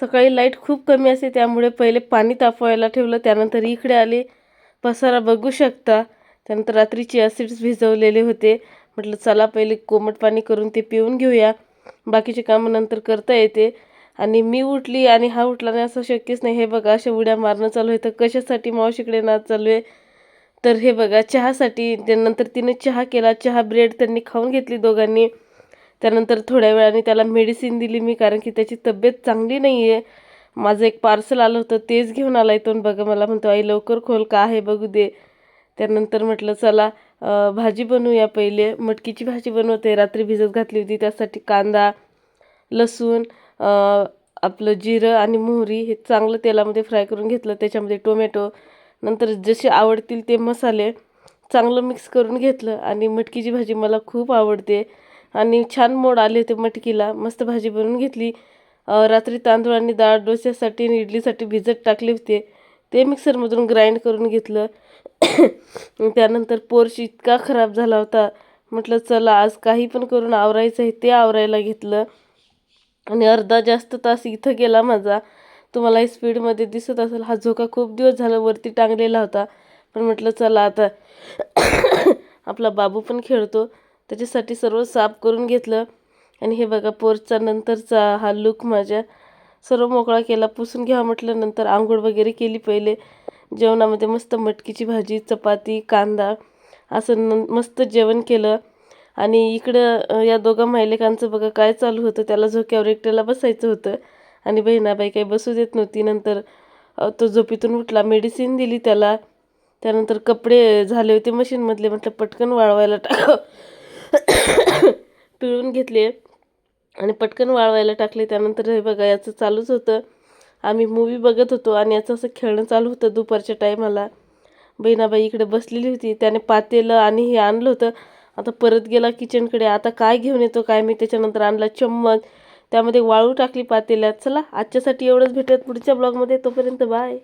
सकाळी लाईट खूप कमी असते, त्यामुळे पहिले पाणी तापवायला ठेवलं. त्यानंतर इकडे आले. पसारा बघू शकता. त्यानंतर रात्री चिया सीड्स भिजवलेले होते. म्हटलं चला पहिले कोमट पाणी करून ते पिऊन घेऊया, बाकीचे कामं नंतर करता येते. आणि मी उठली आणि हा उठला नाही असं शक्यच नाही. हे बघा अशा उड्या मारणं चालू आहे. तर कशासाठी मावशीकडे नाच चालू आहे, तर हे बघा चहासाठी. त्यानंतर तिने चहा केला. चहा ब्रेड त्यांनी खाऊन घेतली दोघांनी. त्यानंतर थोड्या वेळाने त्याला मेडिसिन दिली मी, कारण की त्याची तब्येत चांगली नाही आहे. माझं एक पार्सल आलं होतं, तेच घेऊन आला आहे तो. बघा मला म्हणतो आई लवकर खोल, का आहे बघू दे. त्यानंतर म्हटलं चला भाजी बनवूया. पहिले मटकीची भाजी बनवते. रात्री भिजत घातली होती, त्यासाठी कांदा, लसूण, आपलं जिरं आणि मोहरी हे चांगलं तेलामध्ये फ्राय करून घेतलं. त्याच्यामध्ये टोमॅटो, नंतर जसे आवडतील ते मसाले चांगलं मिक्स करून घेतलं. आणि मटकीची भाजी मला खूप आवडते आणि छान मोड आले होते मटकीला. मस्त भाजी बनवून घेतली. रात्री तांदूळ आणि डाळ डोस्यासाठी आणि इडलीसाठी भिजत टाकले होते, ते मिक्सरमधून ग्राइंड करून घेतलं. त्यानंतर पोर्च इतका खराब झाला होता. म्हटलं चला आज काही पण करून आवरायचं आहे, ते आवरायला घेतलं. आणि अर्धा जास्त तास इथं गेला माझा. तुम्हाला ही स्पीडमध्ये दिसत असेल. हा झोका खूप दिवस झाला वरती टांगलेला होता, पण म्हटलं चला आता आपला बाबू पण खेळतो, त्याच्यासाठी सर्व साफ करून घेतलं. आणि हे बघा पोर्चचा नंतरचा हा लुक माझ्या. सर्व मोकळा केला, पुसून घ्यावा म्हटलं. नंतर आंघोळ वगैरे केली. पहिले जेवणामध्ये मस्त मटकीची भाजी, चपाती, कांदा असं मस्त जेवण केलं. आणि इकडं या दोघा मायलेकांचं बघा काय चालू होतं. त्याला झोक्यावर एकट्याला बसायचं होतं आणि बहिणाबाई काही बसू देत नव्हती. नंतर तो झोपेतून उठला, मेडिसिन दिली त्याला. त्यानंतर कपडे झाले होते मशीनमधले, म्हटलं पटकन वाळवायला पिळून घेतले आणि पटकन वाळवायला टाकले. त्यानंतर हे बघा याचं चालूच होतं. आम्ही मूवी बघत होतो आणि याचं असं खेळणं चालू होतं दुपारच्या टायमाला. बहिणाबाई इकडे बसलेली होती. त्याने पातेलं आणि हे आणलं होतं. आता परत गेला किचनकडे. आता काय घेऊन येतो काय मी. त्याच्यानंतर आणला चम्मच, त्यामध्ये वाळू टाकली पातेल्यात. चला आजच्यासाठी एवढंच, भेटत पुढच्या ब्लॉगमध्ये. तोपर्यंत बाय.